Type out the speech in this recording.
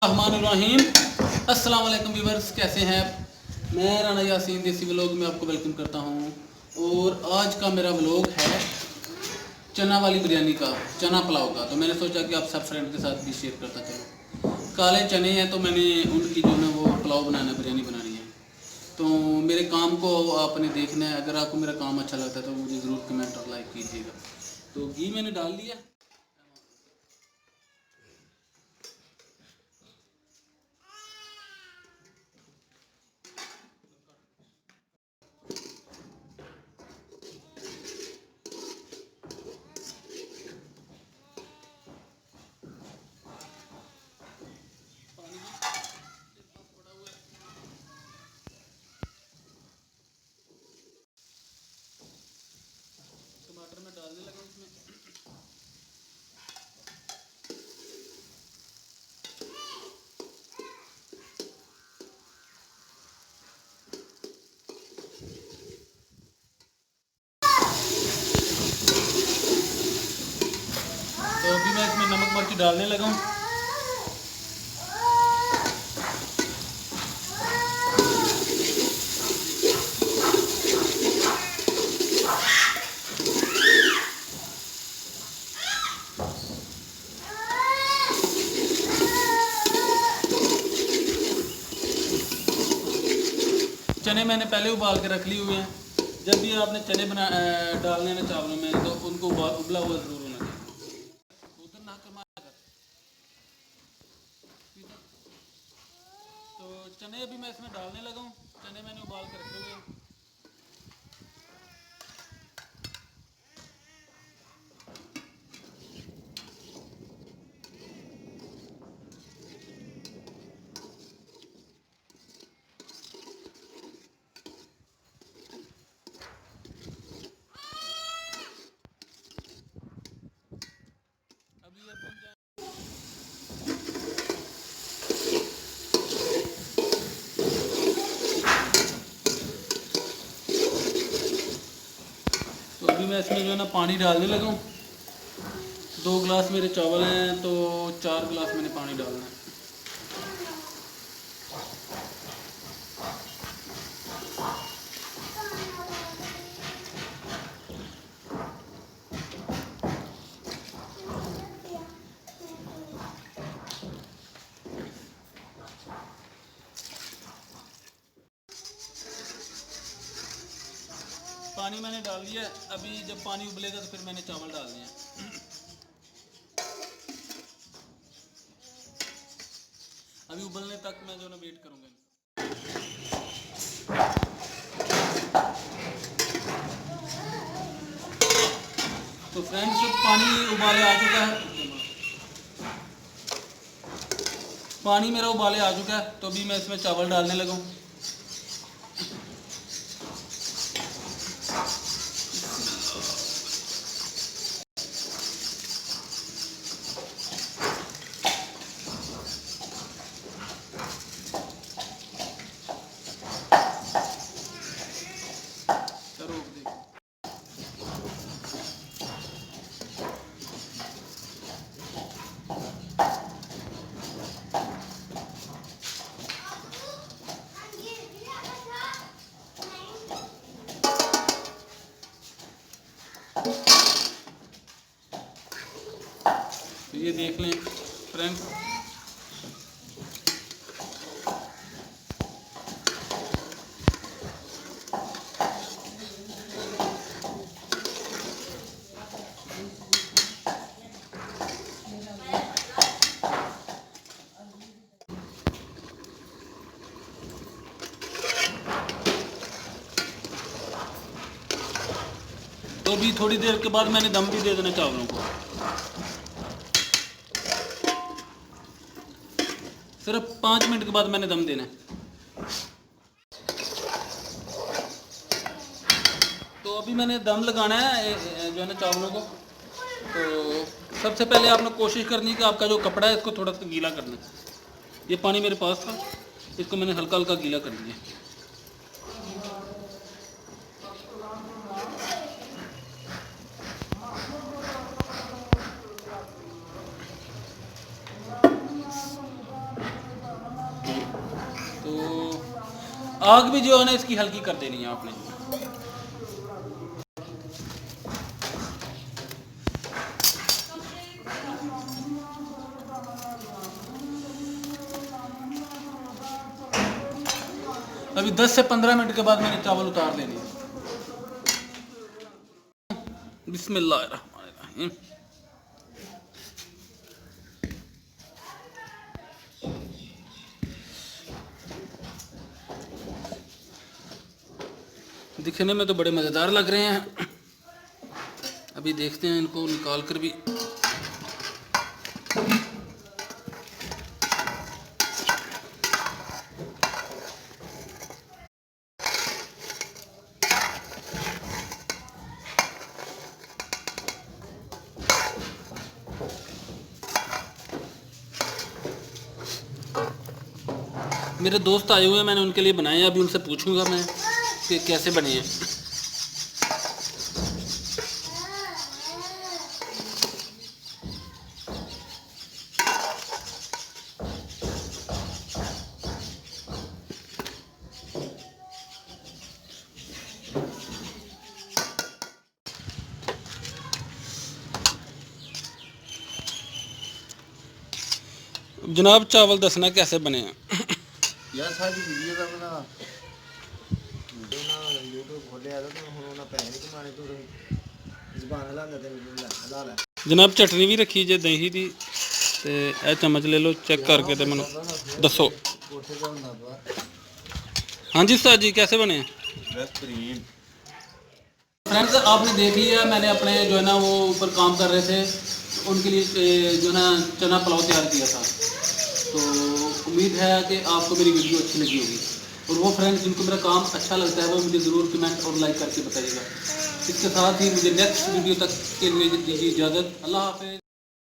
रहमानिर्रहीम। अस्सलाम वालेकुम व्यूअर्स, कैसे हैं आप? मैं राना यासीन देसी व्लॉग में आपको वेलकम करता हूं। और आज का मेरा व्लॉग है चना वाली बिरयानी का, चना पुलाव का। तो मैंने सोचा कि आप सब फ्रेंड के साथ भी शेयर करता चलो। काले चने हैं तो मैंने उनकी जो है वो पुलाव बनाना, बिरयानी बनानी है। तो मेरे काम को आपने देखना है। अगर आपको मेरा काम अच्छा लगता है तो मुझे ज़रूर कमेंट और लाइक कीजिएगा। तो घी मैंने डाल दिया। टमाटर में डालने लगा इसमें। तो अभी मैं इसमें नमक मिर्च डालने लगा हूँ। चने मैंने पहले उबाल के रख लिए हुए हैं। जब भी आपने चने डालने हैं चावलों में तो उनको उबला हुआ ज़रूर होना चाहिए। उधर ना कमा कर। तो चने अभी मैं इसमें डालने लगा हूँ। चने मैंने उबाल के रखे हुए हैं। अभी ये भून जाए। तो अभी मैं इसमें जो है ना पानी डालने लगा हूँ। 2 गिलास मेरे चावल हैं तो 4 गिलास मैंने पानी डालना है। पानी मैंने डाल दिया। अभी जब पानी उबलेगा तो फिर मैंने चावल डाल दिए। अभी उबलने तक मैं जो ना वेट करूँगा। तो फ्रेंड्स, पानी उबाले आ चुका है। पानी मेरा उबाले आ चुका है। तो अभी मैं इसमें चावल डालने लगा हूँ। रोक दे। तो ये देख लें फ्रेंड्स। तो अभी थोड़ी देर के बाद मैंने दम भी दे देना चावलों को। सिर्फ 5 मिनट के बाद मैंने दम देना है। तो अभी मैंने दम लगाना है जो है ना चावलों को। तो सबसे पहले आपने कोशिश करनी है कि आपका जो कपड़ा है इसको थोड़ा सा गीला करना है। ये पानी मेरे पास था, इसको मैंने हल्का हल्का गीला कर दिया। आग भी जो है ना इसकी हल्की कर देनी है आपने। अभी 10 से 15 मिनट के बाद मैंने चावल उतार देने। बिस्मिल्लाहिर्रहमानिर्रहीम। दिखने में तो बड़े मज़ेदार लग रहे हैं। अभी देखते हैं इनको निकाल कर भी। मेरे दोस्त आए हुए हैं, मैंने उनके लिए बनाए हैं। अभी उनसे पूछूंगा मैं कि कैसे बने हैं। जनाब चावल दसना कैसे बने हैं। यार सारी वीडियो का बना यूट्यूब खोलिया तो ਹੁਣ ਉਹਨਾਂ ਪੈਸੇ ਨਹੀਂ ਕਮਾਣੇ ਤੂੰ ਜ਼ਬਾਨ ਹਲਾਉਂਦਾ ਤੇ ਹਲਾ ਲੈ। जनाब चटनी भी रखी जे दही दी ते ए चम्मच ले लो, चेक करके ते मैनू दसो। ਕੋਠੇ ਦਾ ਹੁੰਦਾ ਬਾਹਰ। हाँ जी उस्ताद जी कैसे बने हैं। बेहतरीन। फ्रेंड्स आपने देख लिया, मैंने अपने जो है ना वो ऊपर काम कर रहे थे, उनके लिए जो है ना चना पुलाव तैयार किया था। तो उम्मीद है कि आपको मेरी वीडियो अच्छी लगी होगी। और वो फ्रेंड्स जिनको मेरा काम अच्छा लगता है वो मुझे ज़रूर कमेंट और लाइक करके बताइएगा। इसके साथ ही मुझे नेक्स्ट वीडियो तक के लिए दीजिए इजाज़त। अल्लाह हाफ़िज़।